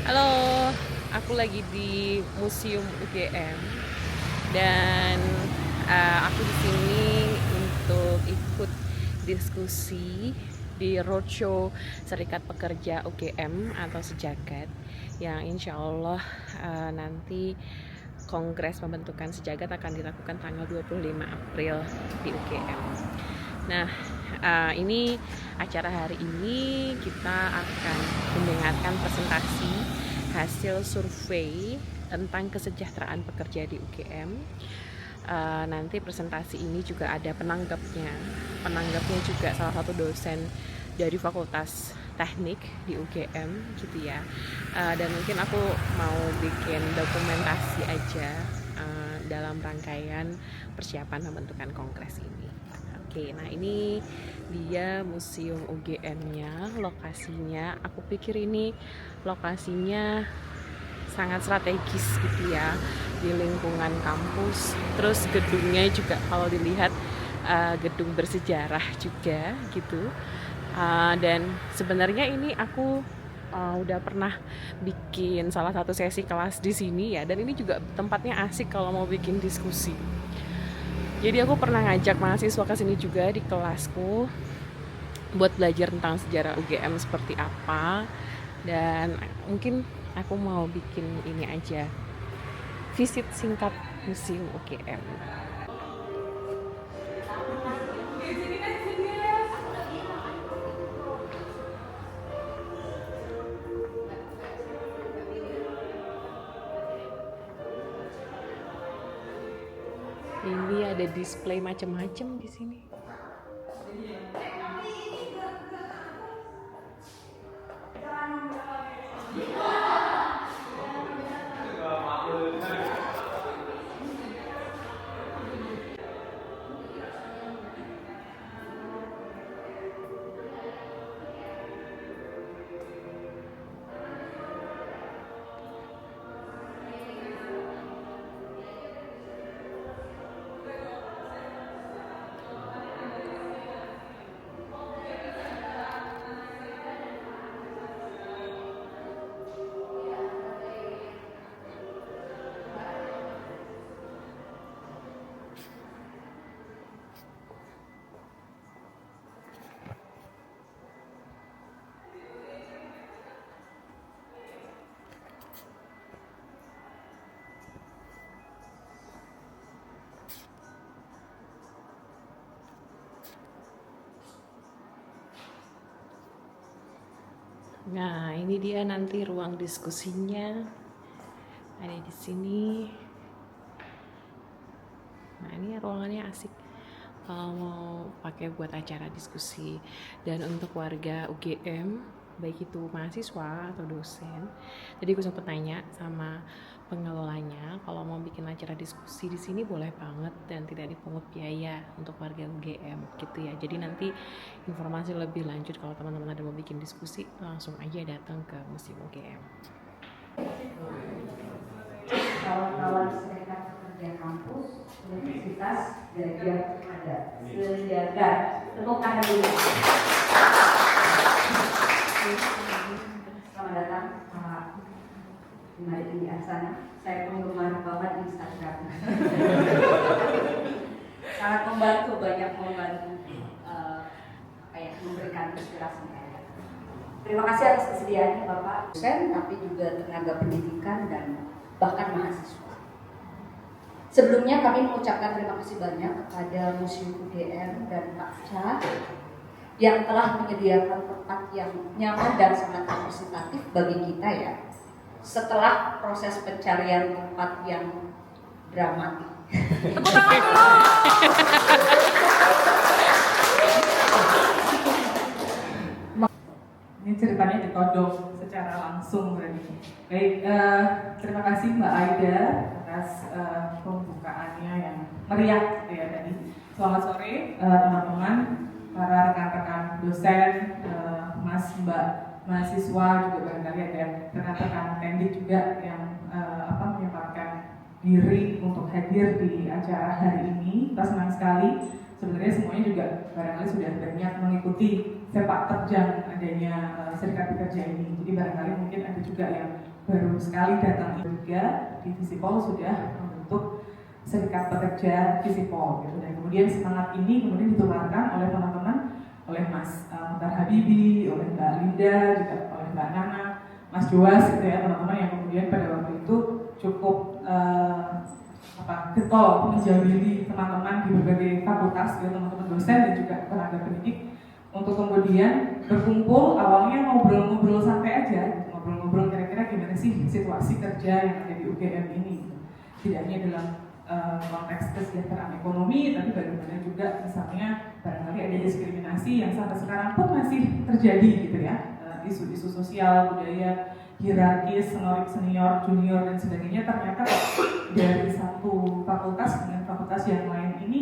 Halo, aku lagi di Museum UGM dan aku di sini untuk ikut diskusi di roadshow Serikat Pekerja UGM atau Sejagat yang insya Allah nanti Kongres Pembentukan Sejagat akan dilakukan tanggal 25 April di UGM. Nah, ini acara hari ini kita akan mendengarkan presentasi hasil survei tentang kesejahteraan pekerja di UGM. Nanti presentasi ini juga ada penanggapnya. Penanggapnya juga salah satu dosen dari Fakultas Teknik di UGM gitu ya. Dan mungkin aku mau bikin dokumentasi aja dalam rangkaian persiapan pembentukan kongres ini. Oke, nah ini dia museum UGM-nya, lokasinya. Aku pikir ini lokasinya sangat strategis gitu ya di lingkungan kampus. Terus gedungnya juga kalau dilihat gedung bersejarah juga gitu. Dan sebenarnya ini aku udah pernah bikin salah satu sesi kelas di sini ya, dan ini juga tempatnya asik kalau mau bikin diskusi. Jadi aku pernah ngajak mahasiswa ke sini juga di kelasku buat belajar tentang sejarah UGM seperti apa, dan mungkin aku mau bikin ini aja, visit singkat museum UGM. Ini ada display macam-macam di sini. Nah, ini dia nanti ruang diskusinya. Ada di sini. Nah, ini ruangannya asik kalau mau pakai buat acara diskusi. Dan untuk warga UGM, baik itu mahasiswa atau dosen, jadi aku sempat tanya sama pengelolanya kalau mau bikin acara diskusi di sini boleh banget dan tidak dipungut biaya untuk warga UGM gitu ya. Jadi nanti informasi lebih lanjut kalau teman-teman ada mau bikin diskusi, langsung aja datang ke Museum UGM. Kawan-kawan serikat pekerja kampus Universitas Gajah Mada Sejagat, tepuk tangan dulu. Selamat datang Pak Imadi di Asana. Saya penggemar banget Instagram. Sangat membantu, banyak membantu memberikan inspirasi saya. Terima kasih atas kesediaannya Bapak dosen, tapi juga tenaga pendidikan dan bahkan mahasiswa. Sebelumnya kami mengucapkan terima kasih banyak kepada Museum UGM dan Pak Cha yang telah menyediakan tempat yang nyaman dan sangat representatif bagi kita ya. Setelah proses pencarian tempat yang dramatik. Tepuk tangan dulu. Ini ceritanya ditodong secara langsung berarti. Baik, terima kasih Mbak Aida atas pembukaannya yang meriah ya tadi. Selamat sore teman-teman, para rekan-rekan dosen, Mas Mbak mahasiswa, juga barangkali ada rekan-rekan pendidik juga yang menyempatkan diri untuk hadir di acara hari ini. Kita senang sekali. Sebenarnya semuanya juga barangkali sudah banyak mengikuti sepak terjang adanya serikat pekerja ini. Jadi barangkali mungkin ada juga yang baru sekali datang juga di Visipol sudah membentuk serikat pekerja Visipol gitu. Dan kemudian semangat ini kemudian ditularkan oleh teman-teman, oleh Mas Muhtar Habibi, oleh Mbak Linda, juga oleh Mbak Nana, Mas Joas gitu ya, teman-teman yang kemudian pada waktu itu cukup getol menjamili teman-teman di berbagai fakultas gitu, teman-teman dosen dan juga tenaga pendidik untuk kemudian berkumpul, awalnya ngobrol-ngobrol santai aja gitu. Ngobrol-ngobrol kira-kira gimana sih situasi kerja yang ada di UGM ini gitu. Tidak hanya dalam konteks kesejahteraan ekonomi, tapi bagaimana juga misalnya barangkali ada diskriminasi yang sampai sekarang pun masih terjadi gitu ya, isu-isu sosial, budaya, hierarkis, senior, junior dan sebagainya. Ternyata dari satu fakultas dengan fakultas yang lain ini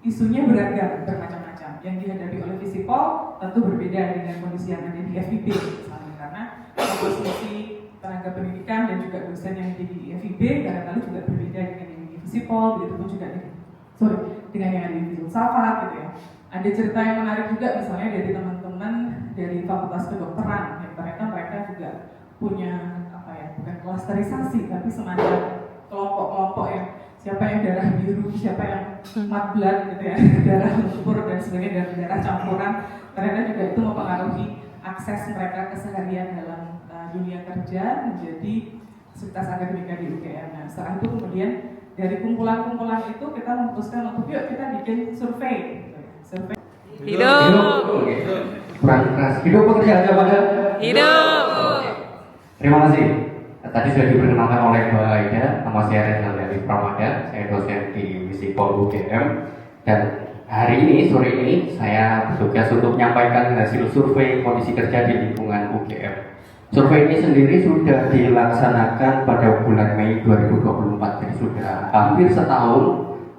isunya beragam, bermacam-macam. Yang dihadapi oleh Visipol tentu berbeda dengan kondisi yang ada di FIB misalnya, karena komposisi tenaga pendidikan dan juga dosen yang ada di FIB barangkali juga berbeda dengan yang di Visipol, begitu pun juga dengan yang ada di filsafat gitu ya. Ada cerita yang menarik juga misalnya dari teman-teman dari fakultas kedokteran yang ternyata mereka juga punya bukan klasterisasi tapi semacam kelompok-kelompok yang siapa yang darah biru, siapa yang mud blood gitu ya, darah lumpur dan sebagainya, dan darah campuran. Ternyata juga itu mempengaruhi akses mereka keseharian dalam dunia kerja menjadi fasilitas akademika di UGM. Nah, setelah itu kemudian dari kumpulan-kumpulan itu kita memutuskan untuk yuk kita bikin survei. Survei. Hidup. Kurang keras. Hidup pekerjaan pada. Hidup. Terima kasih. Tadi sudah diperkenalkan oleh Mbak Aida, nama saya Renal dari Pramada, saya dosen di Visipol UGM. Dan hari ini, sore ini, saya bertugas untuk menyampaikan hasil survei kondisi kerja di lingkungan UGM. Survei ini sendiri sudah dilaksanakan pada bulan Mei 2024, jadi sudah hampir setahun.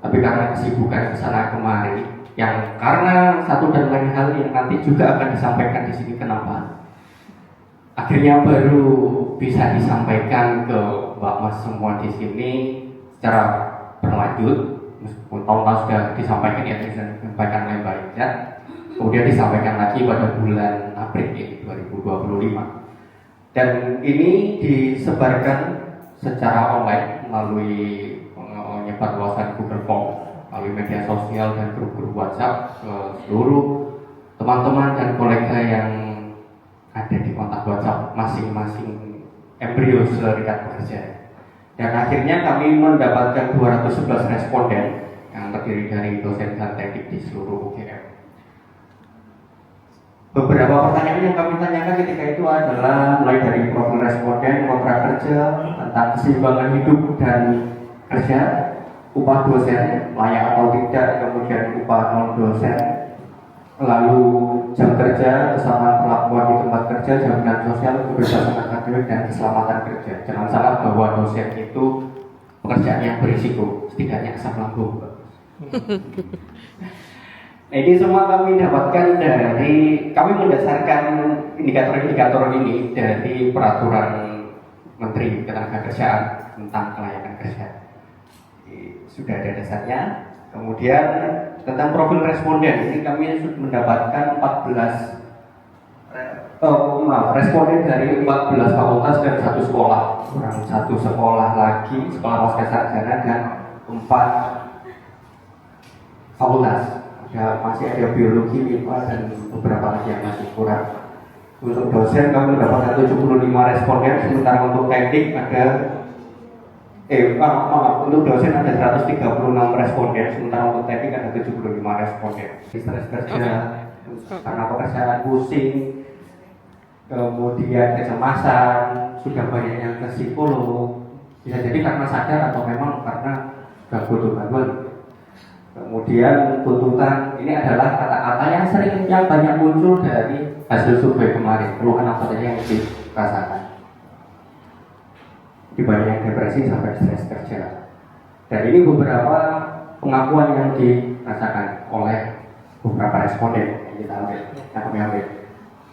Tapi karena kesibukan kesana kemari, yang karena satu dan lain hal yang nanti juga akan disampaikan di sini kenapa, akhirnya baru bisa disampaikan ke Mbak Mas semua di sini secara berlanjut. Meskipun tahun-tahun sudah disampaikan, ya disampaikan oleh Mbak Ida, kemudian disampaikan lagi pada bulan April ini 2025. Dan ini disebarkan secara online melalui penyebar luasan Google Form, melalui media sosial dan grup-grup WhatsApp ke seluruh teman-teman dan kolega yang ada di kontak WhatsApp masing-masing embrio serikat pekerja. Dan akhirnya kami mendapatkan 211 responden yang terdiri dari dosen dan teknik di seluruh UGM. Beberapa pertanyaan yang kami tanyakan ketika itu adalah mulai dari profil responden, kontrak kerja, tentang keseimbangan hidup dan kerja, upah dosen layak atau tidak, kemudian upah non dosen, lalu jam kerja, kesamaan perlakuan di tempat kerja, jaminan sosial, kebebasan akademik dan keselamatan kerja. Jangan salah bahwa dosen itu pekerjaan yang berisiko, setidaknya asam lambung. Ini semua kami dapatkan kami mendasarkan indikator-indikator ini dari peraturan Menteri Ketenagakerjaan tentang kelayakan kerja. Sudah ada dasarnya. Kemudian tentang profil responden, ini kami sudah mendapatkan responden dari 14 fakultas dan satu sekolah, kurang satu sekolah lagi, sekolah pasca sarjana dan 4 fakultas. Masih ada biologi, IPA dan beberapa lagi yang masih kurang. Untuk dosen kami mendapatkan 75 responden, sementara untuk teknik ada untuk dosen ada 136 responden, sementara untuk teknik ada 75 responden. Stres kerja karena pekerjaan pusing, kemudian kecemasan, sudah banyak yang ke psikolog, bisa jadi karena sadar atau memang karena gangguan bantuan. Kemudian tuntutan, ini adalah kata-kata yang banyak muncul dari hasil survei kemarin. Keluhan apa saja yang dirasakan? Di banyak yang depresi sampai stres kerja. Dan ini beberapa pengakuan yang dirasakan oleh beberapa responden yang kita ambil, yang kami ambil.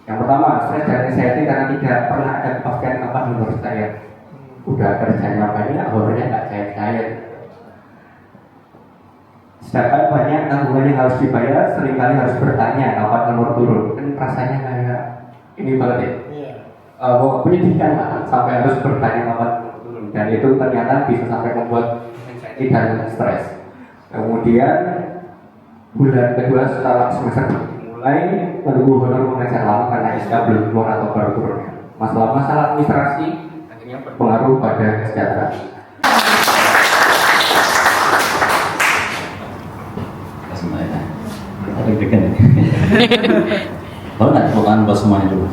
Yang pertama, stres dan anxiety karena tidak pernah ada kepastian kapan harus saya. Udah kerjanya banyak, akhirnya nggak cair-cair. Sedangkan banyak tanggungan yang harus dibayar, seringkali harus bertanya kapan honor turun. Kan rasanya kayak ini banget ya. pendidikan lah, sampai harus bertanya kapan turun, dan itu ternyata bisa sampai membuat anxiety dan stres. Kemudian bulan kedua setelah semester dimulai menunggu honor mengajar lama karena SK belum keluar atau baru turun. Masalah administrasi akhirnya berpengaruh pada kesejahteraan. Semuanya kita deg-degan ya. Kalau nggak tepuk tangan buat semuanya dulu.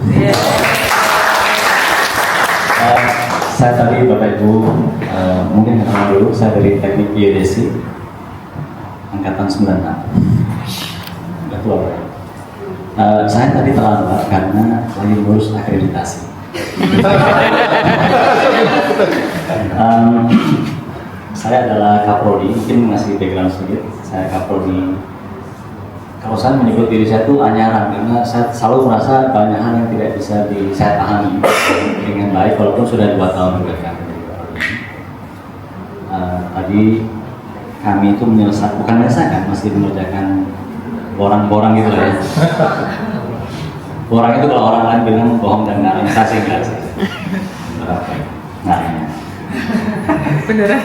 Saya tadi Bapak Ibu mungkin kenal dulu, saya dari Teknik Geodesi angkatan 96. Udah tua Pak. Saya tadi terlambat karena lagi ngurus akreditasi. Saya adalah Kaprodi, mungkin masih background sedikit. Saya Kaprodi. Kalau saya menyebut diri saya itu anyaran karena saya selalu merasa banyak hal yang tidak bisa saya pahami dengan baik walaupun sudah 2 tahun bekerja. Tadi kami itu menyelesaikan, masih mengerjakan borang-borang gitu ya. Borang itu kalau orang lain bilang bohong dan ngarang, saya sih enggak sih. Ngarangnya. Beneran.